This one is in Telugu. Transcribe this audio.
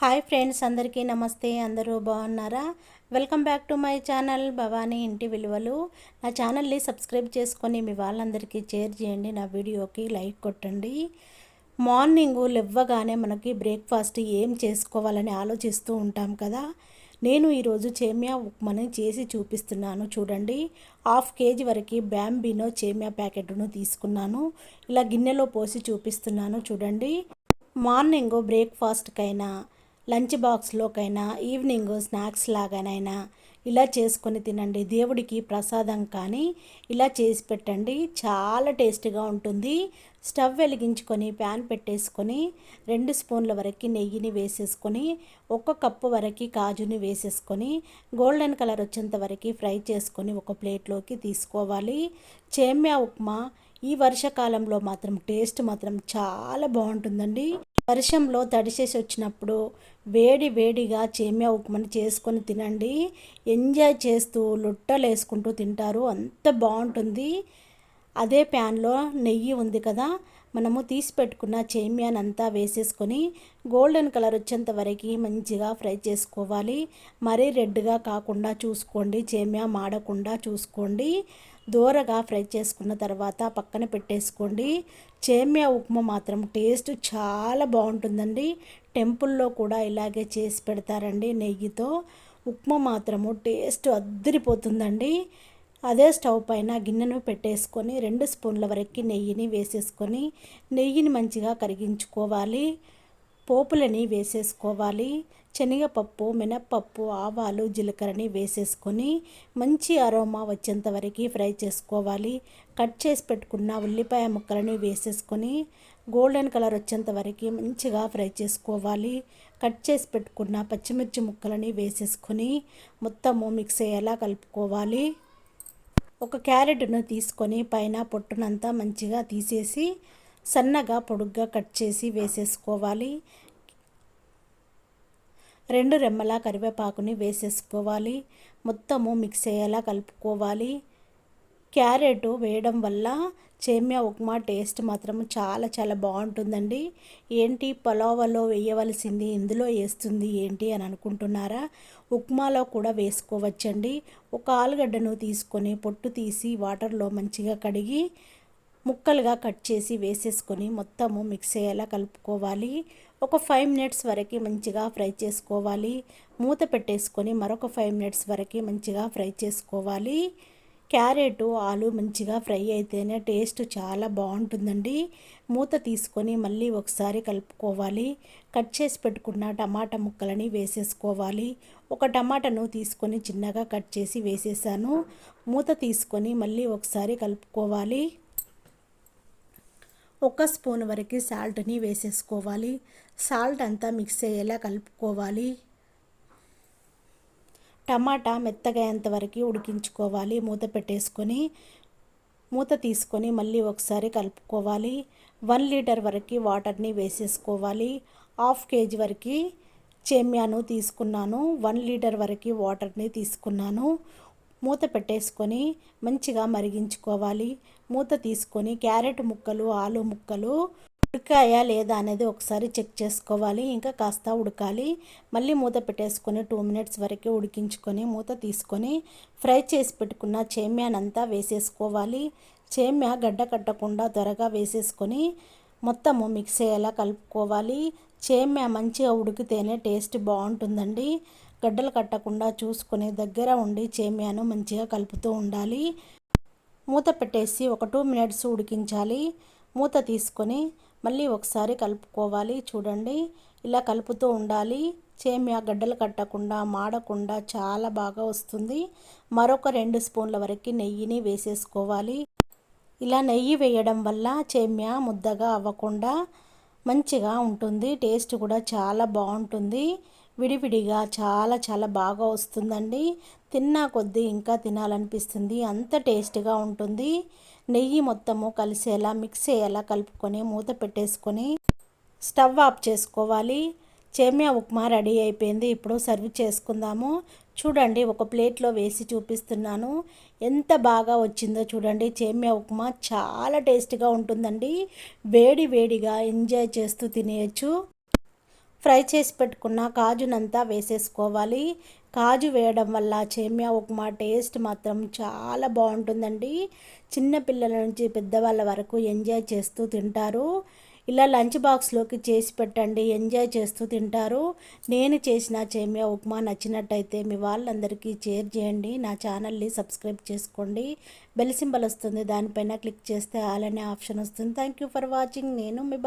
హాయ్ ఫ్రెండ్స్, అందరికీ నమస్తే. అందరూ బాగున్నారా? Welcome back to my channel Bhavani ఇంటి విలువలు. నా ఛానల్ని సబ్స్క్రైబ్ చేసుకొని మీ వాళ్ళందరికీ షేర్ చేయండి. నా వీడియోకి లైక్ కొట్టండి. మార్నింగ్ లేవగానే మనకి బ్రేక్ఫాస్ట్ ఏం చేసుకోవాలని ఆలోచిస్తూ ఉంటాం కదా. నేను ఈరోజు సేమియా ఉప్మాని చేసి చూపిస్తున్నాను. చూడండి, 1/2 కేజీ వరకు బ్యాంబినో సేమియా ప్యాకెట్ను తీసుకున్నాను. ఇలా గిన్నెలో పోసి చూపిస్తున్నాను. చూడండి, మార్నింగ్ బ్రేక్ఫాస్ట్కైనా, లంచ్ బాక్స్లోకైనా, ఈవినింగ్ స్నాక్స్ లాగానైనా ఇలా చేసుకొని తినండి. దేవుడికి ప్రసాదం కానీ ఇలా చేసి పెట్టండి, చాలా టేస్ట్గా ఉంటుంది. స్టవ్ వెలిగించుకొని ప్యాన్ పెట్టేసుకొని 2 స్పూన్ల వరకు నెయ్యిని వేసేసుకొని 1 కప్పు వరకు కాజుని వేసేసుకొని గోల్డెన్ కలర్ వచ్చేంత వరకు ఫ్రై చేసుకొని ఒక ప్లేట్లోకి తీసుకోవాలి. సేమియా ఉప్మా ఈ వర్షాకాలంలో మాత్రం టేస్ట్ మాత్రం చాలా బాగుంటుందండి. వర్షంలో తడిసేసి వచ్చినప్పుడు వేడి వేడిగా సేమియా ఉప్మాని చేసుకొని తినండి. ఎంజాయ్ చేస్తూ లొట్టలు వేసుకుంటూ తింటారు, అంత బాగుంటుంది. అదే ప్యాన్లో నెయ్యి ఉంది కదా, మనము తీసి పెట్టుకున్న సేమియానంతా వేసేసుకొని గోల్డెన్ కలర్ వచ్చేంత వరకు మంచిగా ఫ్రై చేసుకోవాలి. మరీ రెడ్గా కాకుండా చూసుకోండి, సేమియా మాడకుండా చూసుకోండి. దూరగా ఫ్రై చేసుకున్న తర్వాత పక్కన పెట్టేసుకోండి. సేమియా ఉప్మా మాత్రం టేస్ట్ చాలా బాగుంటుందండి. టెంపుల్లో కూడా ఇలాగే చేసి పెడతారండి నెయ్యితో. ఉప్మా మాత్రము టేస్ట్ అద్దరిపోతుందండి. అదే స్టవ్ పైన గిన్నెను పెట్టేసుకొని 2 స్పూన్ల వరకు నెయ్యిని వేసేసుకొని నెయ్యిని మంచిగా కరిగించుకోవాలి. పోపులని వేసేసుకోవాలి. శనగపప్పు, మినప్పప్పు, ఆవాలు, జీలకర్రని వేసేసుకొని మంచి అరోమా వచ్చేంత వరకు ఫ్రై చేసుకోవాలి. కట్ చేసి పెట్టుకున్న ఉల్లిపాయ ముక్కలని వేసేసుకొని గోల్డెన్ కలర్ వచ్చేంత వరకు మంచిగా ఫ్రై చేసుకోవాలి. కట్ చేసి పెట్టుకున్న పచ్చిమిర్చి ముక్కలని వేసేసుకొని మొత్తము మిక్స్ అయ్యేలా కలుపుకోవాలి. ఒక క్యారెట్ను తీసుకొని పైన పొట్టునంతా మంచిగా తీసేసి సన్నగా పొడుగ్గా కట్ చేసి వేసేసుకోవాలి. 2 రెమ్మల కరివేపాకుని వేసేసుకోవాలి. మొత్తము మిక్స్ అయ్యేలా కలుపుకోవాలి. క్యారెట్ వేయడం వల్ల సేమియా ఉప్మా టేస్ట్ మాత్రం చాలా చాలా బాగుంటుందండి. ఏంటి పలావలో వేయవలసింది ఇందులో వేస్తుంది ఏంటి అని అనుకుంటున్నారా? ఉప్మాలో కూడా వేసుకోవచ్చండి. ఒక ఆలుగడ్డను తీసుకొని పొట్టు తీసి వాటర్లో మంచిగా కడిగి ముక్కలుగా కట్ చేసి వేసేసుకొని మొత్తము మిక్స్ అయ్యేలా కలుపుకోవాలి. ఒక 5 మినిట్స్ వరకు మంచిగా ఫ్రై చేసుకోవాలి. మూత పెట్టేసుకొని మరొక 5 మినిట్స్ వరకు మంచిగా ఫ్రై చేసుకోవాలి. క్యారెట్, ఆలు మంచిగా ఫ్రై అయితేనే టేస్ట్ చాలా బాగుంటుందండి. మూత తీసుకొని మళ్ళీ ఒకసారి కలుపుకోవాలి. కట్ చేసి పెట్టుకున్న టమాటా ముక్కలని వేసేసుకోవాలి. ఒక టమాటాను తీసుకొని చిన్నగా కట్ చేసి వేసేసాను. మూత తీసుకొని మళ్ళీ ఒకసారి కలుపుకోవాలి. 1 స్పూన్ వరకు సాల్ట్ని వేసేసుకోవాలి. సాల్ట్ అంతా మిక్స్ అయ్యేలా కలుపుకోవాలి. టమాటా మెత్తగా అయ్యేంతవరకు ఉడికించుకోవాలి. మూత పెట్టేసుకొని మూత తీసుకొని మళ్ళీ ఒకసారి కలుపుకోవాలి. 1 లీటర్ వరకు వాటర్ని వేసేసుకోవాలి. 1/2 కేజీ వరకు సేమియాను తీసుకున్నాను. 1 లీటర్ వరకు వాటర్ని తీసుకున్నాను. మూత పెట్టేసుకొని మంచిగా మరిగించుకోవాలి. మూత తీసుకొని క్యారెట్ ముక్కలు, ఆలు ముక్కలు ఉడికాయా లేదా అనేది ఒకసారి చెక్ చేసుకోవాలి. ఇంకా కాస్త ఉడకాలి. మళ్ళీ మూత పెట్టేసుకొని 2 మినిట్స్ వరకు ఉడికించుకొని మూత తీసుకొని ఫ్రై చేసి పెట్టుకున్న సేమియానంతా వేసేసుకోవాలి. సేమియా గడ్డ కట్టకుండా త్వరగా వేసేసుకొని మొత్తము మిక్స్ అయ్యేలా కలుపుకోవాలి. సేమియా మంచిగా ఉడికితేనే టేస్ట్ బాగుంటుందండి. గడ్డలు కట్టకుండా చూసుకొని దగ్గర ఉండి సేమియాను మంచిగా కలుపుతూ ఉండాలి. మూత పెట్టేసి ఒక 2 మినిట్స్ ఉడికించాలి. మూత తీసుకొని మళ్ళీ ఒకసారి కలుపుకోవాలి. చూడండి, ఇలా కలుపుతూ ఉండాలి. సేమియా గడ్డలు కట్టకుండా మాడకుండా చాలా బాగా వస్తుంది. మరొక 2 స్పూన్ల వరకు నెయ్యిని వేసేసుకోవాలి. ఇలా నెయ్యి వేయడం వల్ల సేమియా ముద్దగా అవ్వకుండా మంచిగా ఉంటుంది. టేస్ట్ కూడా చాలా బాగుంటుంది. విడివిడిగా చాలా చాలా బాగా వస్తుందండి. తిన్నా కొద్దీ ఇంకా తినాలనిపిస్తుంది, అంత టేస్ట్గా ఉంటుంది. నెయ్యి మొత్తము కలిసేలా మిక్స్ అయ్యేలా కలుపుకొని మూత పెట్టేసుకొని స్టవ్ ఆఫ్ చేసుకోవాలి. సేమియా ఉప్మా రెడీ అయిపోయింది. ఇప్పుడు సర్వ్ చేసుకుందాము. చూడండి, ఒక ప్లేట్లో వేసి చూపిస్తున్నాను. ఎంత బాగా వచ్చిందో చూడండి. సేమియా ఉప్మా చాలా టేస్ట్గా ఉంటుందండి. వేడి వేడిగా ఎంజాయ్ చేస్తూ తినేయచ్చు. ఫ్రై చేసి పెట్టుకున్న కాజునంతా వేసేసుకోవాలి. కాజు వేయడం వల్ల సేమియా ఉప్మా టేస్ట్ మాత్రం చాలా బాగుంటుందండి. చిన్న పిల్లల నుంచి పెద్దవాళ్ళ వరకు ఎంజాయ్ చేస్తూ తింటారు. ఇలా లంచ్ బాక్స్లోకి చేసి పెట్టండి, ఎంజాయ్ చేస్తూ తింటారు. నేను చేసిన సేమియా ఉప్మా నచ్చినట్టయితే మీ వాళ్ళందరికీ షేర్ చేయండి. నా ఛానల్ని సబ్స్క్రైబ్ చేసుకోండి. బెల్ సింబల్ వస్తుంది, దానిపైన క్లిక్ చేస్తే ఆల్ అనే ఆప్షన్ వస్తుంది. Thank you for watching. నేను మీ